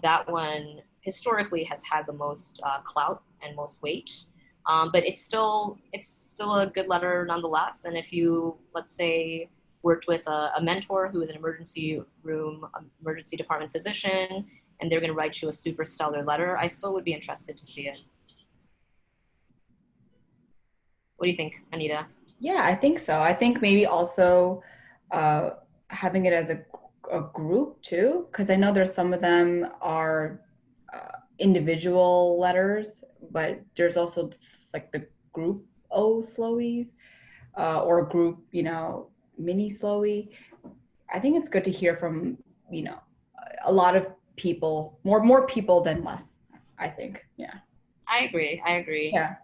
That one historically has had the most clout and most weight. But it's still a good letter nonetheless. And if you, let's say, worked with a mentor who is an emergency department physician, and they're going to write you a super stellar letter, I still would be interested to see it. What do you think, Anita? Yeah, I think so. I think maybe also having it as a group too, because I know there's some of them are individual letters, but there's also like the group O slowies or group, mini slowy. I think it's good to hear from, a lot of people, more people than less, I think. Yeah. I agree. Yeah.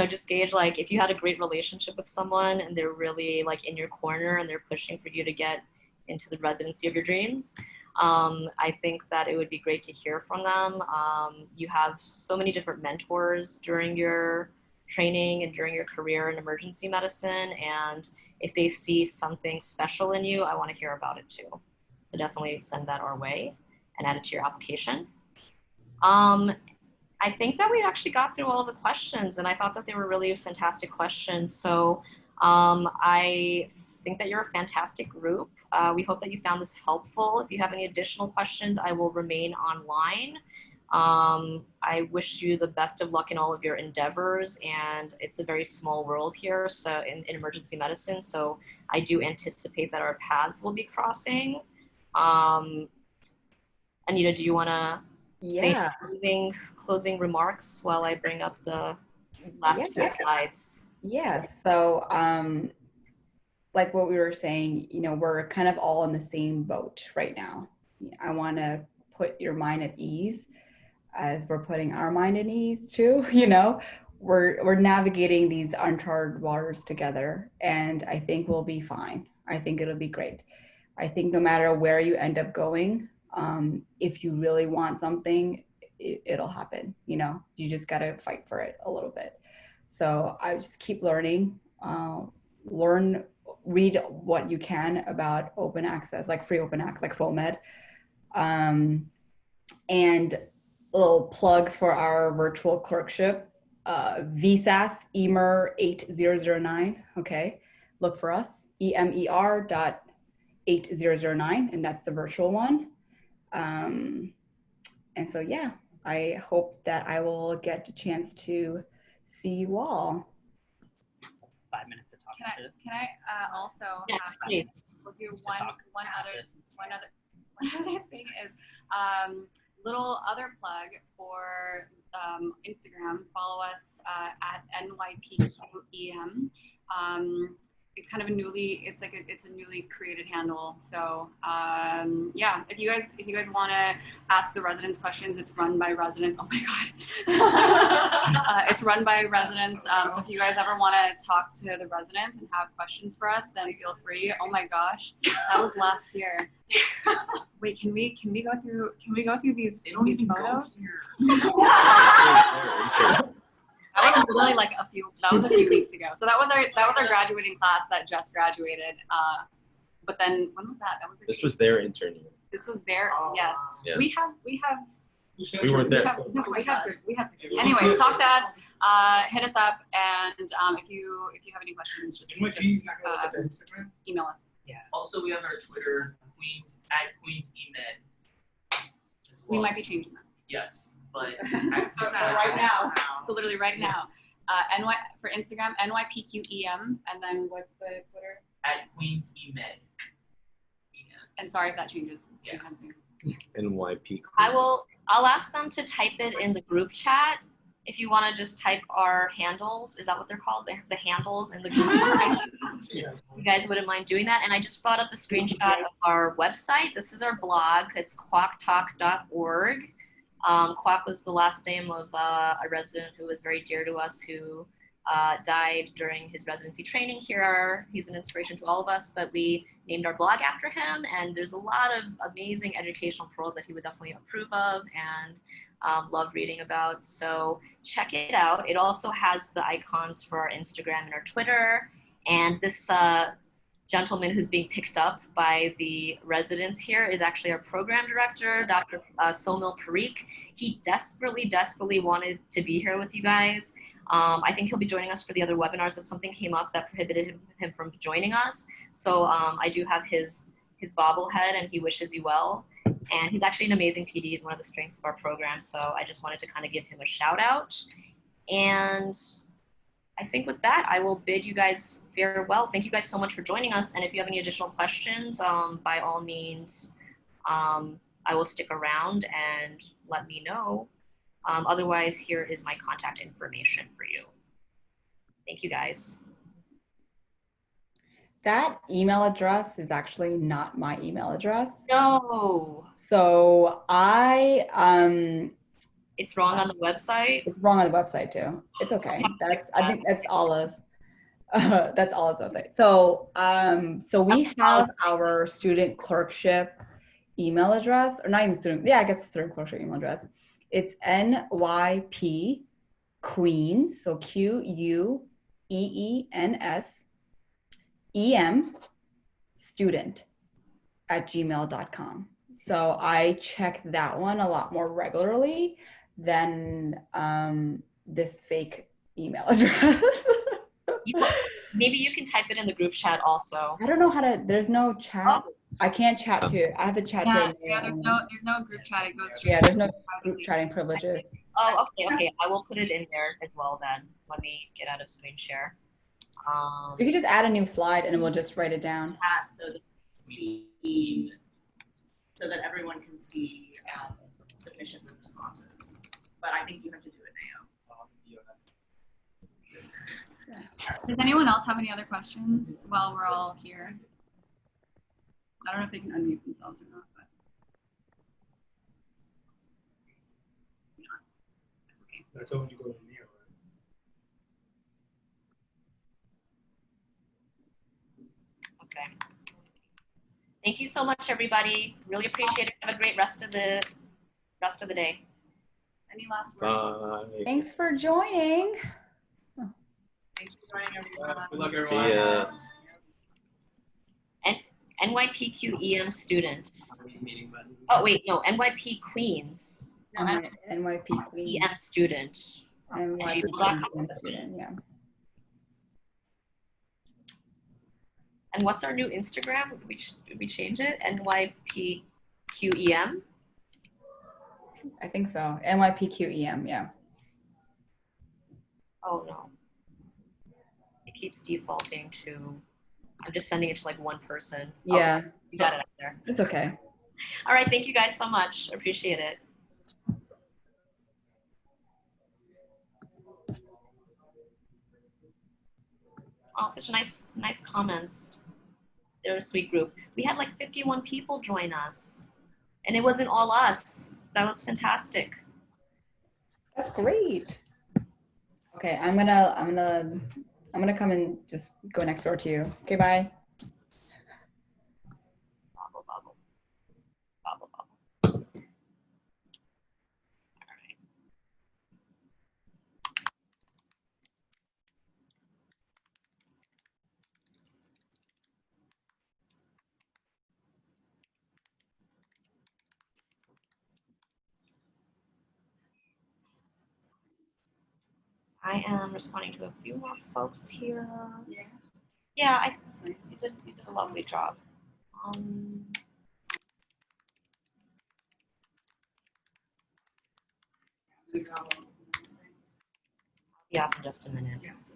Just gauge, like, if you had a great relationship with someone and they're really like in your corner and they're pushing for you to get into the residency of your dreams, I think that it would be great to hear from them. You have so many different mentors during your training and during your career in emergency medicine. And if they see something special in you, I want to hear about it too. So definitely send that our way and add it to your application. I think that we actually got through all of the questions, and I thought that they were really fantastic questions. So I think that you're a fantastic group. We hope that you found this helpful. If you have any additional questions, I will remain online. I wish you the best of luck in all of your endeavors, and it's a very small world here, so in emergency medicine, so I do anticipate that our paths will be crossing. Anita, do you want to say closing remarks while I bring up the last few slides? Yeah, so like what we were saying, we're kind of all in the same boat right now. I want to put your mind at ease as we're putting our mind at ease too. We're navigating these uncharted waters together, and I think we'll be fine. I think it'll be great. I think no matter where you end up going, if you really want something, it'll happen. You just got to fight for it a little bit. So I just keep learning, read what you can about open access, like free open access, like FOAMed. And a little plug for our virtual clerkship, VSAS EMER 8009. Okay, look for us, EMER.8009, and that's the virtual one. And so, yeah, I hope that I will get a chance to see you all. 5 minutes to talk about this. Can I also? Yes, please. We'll do one other thing is little other plug for Instagram. Follow us at NYPQEM. It's kind of a newly created handle. So yeah, if you guys want to ask the residents questions, it's run by residents. Oh my God, it's run by residents. So if you guys ever want to talk to the residents and have questions for us, then feel free. Oh my gosh, that was last year. Wait, can we go through these photos? That was literally like that was a few weeks ago. So that was our graduating class that just graduated. But then when was that? This was their intern year. This was their yes. Yeah. We have We weren't there. we have pictures. Anyway, talk to us, hit us up, and if you have any questions, just email us. Yeah. Also, we have our Twitter, @QueensEmed. We might be changing that. Yes, but right now. So literally right now. For Instagram, NYPQEM, and then what's the Twitter? @QueensEmed. And sorry if that changes Yeah. sometime soon. NYP. I'll ask them to type it in the group chat. If you want to just type our handles, is that what they're called? The handles in the group chat. You guys wouldn't mind doing that. And I just brought up a screenshot of our website. This is our blog. It's quacktalk.org. Quack was the last name of a resident who was very dear to us, who died during his residency training here. He's an inspiration to all of us, but we named our blog after him, and there's a lot of amazing educational pearls that he would definitely approve of and love reading about. So check it out. It also has the icons for our Instagram and our Twitter, and this gentleman who's being picked up by the residents here is actually our program director, Dr. Somil Parikh. He desperately wanted to be here with you guys. I think he'll be joining us for the other webinars, but something came up that prohibited him from joining us. So I do have his bobblehead, and he wishes you well. And he's actually an amazing PD. He's one of the strengths of our program. So I just wanted to kind of give him a shout out. And I think with that, I will bid you guys farewell. Thank you guys so much for joining us. And if you have any additional questions, by all means, I will stick around and let me know. Otherwise, here is my contact information for you. Thank you guys. That email address is actually not my email address. No. So it's wrong on the website. It's wrong on the website too. It's okay. I think that's Allah's. That's Allah's website. So so we have our student clerkship email address, or not even student. Yeah, I guess student clerkship email address. It's NYP Queens. So QUEENS EM student @gmail.com. So I check that one a lot more regularly than this fake email address. Maybe you can type it in the group chat also. I don't know how to, there's no chat. Oh. I can't chat to, I have to chat to. Yeah, there's no group chat. It goes straight. Yeah, there's no group chatting privileges. Oh, okay. I will put it in there as well then. Let me get out of screen share. You can just add a new slide and we'll just write it down. So that everyone can see submissions and responses. But I think you have to do it now. Does anyone else have any other questions while we're all here? I don't know if they can unmute themselves or not, but. Okay. That's all when you go to Neo, right? Okay. Thank you so much, everybody. Really appreciate it. Have a great rest of the day. Any last words? Bye. Thanks for joining. Thanks for joining everyone. Good luck, See everyone. ya. NYPQEM student. Oh, wait, no, NYP Queens. NYP Queen. EM student. NYP Queen student, yeah. And what's our new Instagram? Did we change it? NYPQEM? I think so. NYPQEM, yeah. Oh, no. It keeps defaulting to, I'm just sending it to like one person. Yeah. Oh, you got it up there. It's okay. All right, thank you guys so much. Appreciate it. Oh, such nice comments. They're a sweet group. We had like 51 people join us, and it wasn't all us. That was fantastic. That's great. Okay, I'm gonna come and just go next door to you. Okay, bye. Bobble, bobble. Bobble, bobble. All right. I am responding to a few more folks here. Yeah. Yeah, That's nice. you did a lovely job. Good job. Yeah, for just a minute. Yes.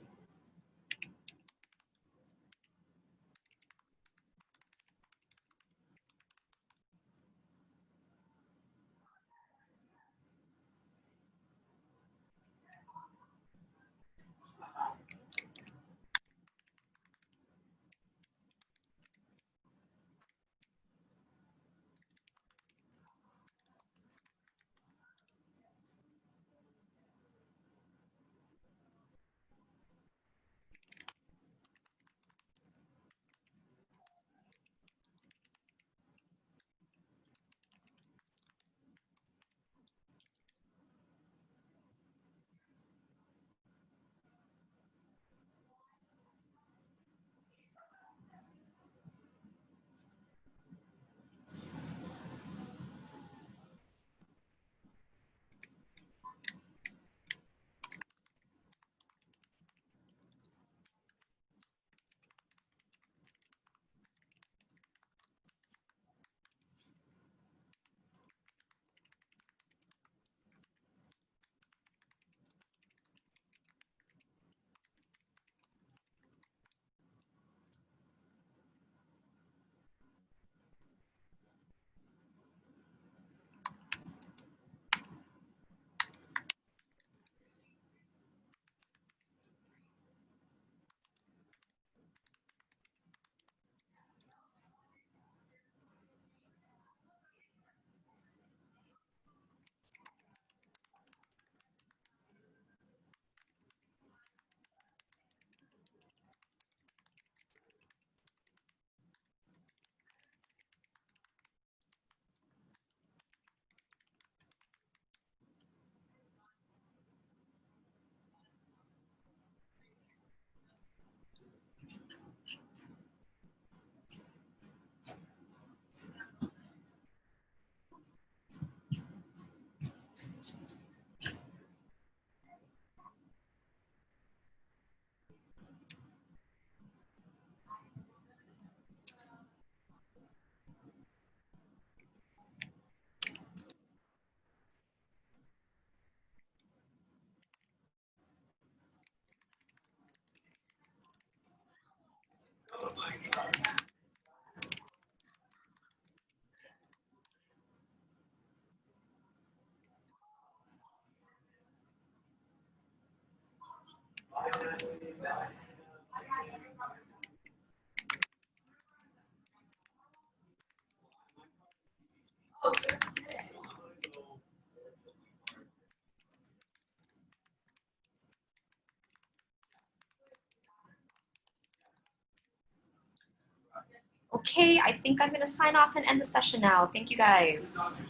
Okay, I think I'm gonna sign off and end the session now. Thank you guys.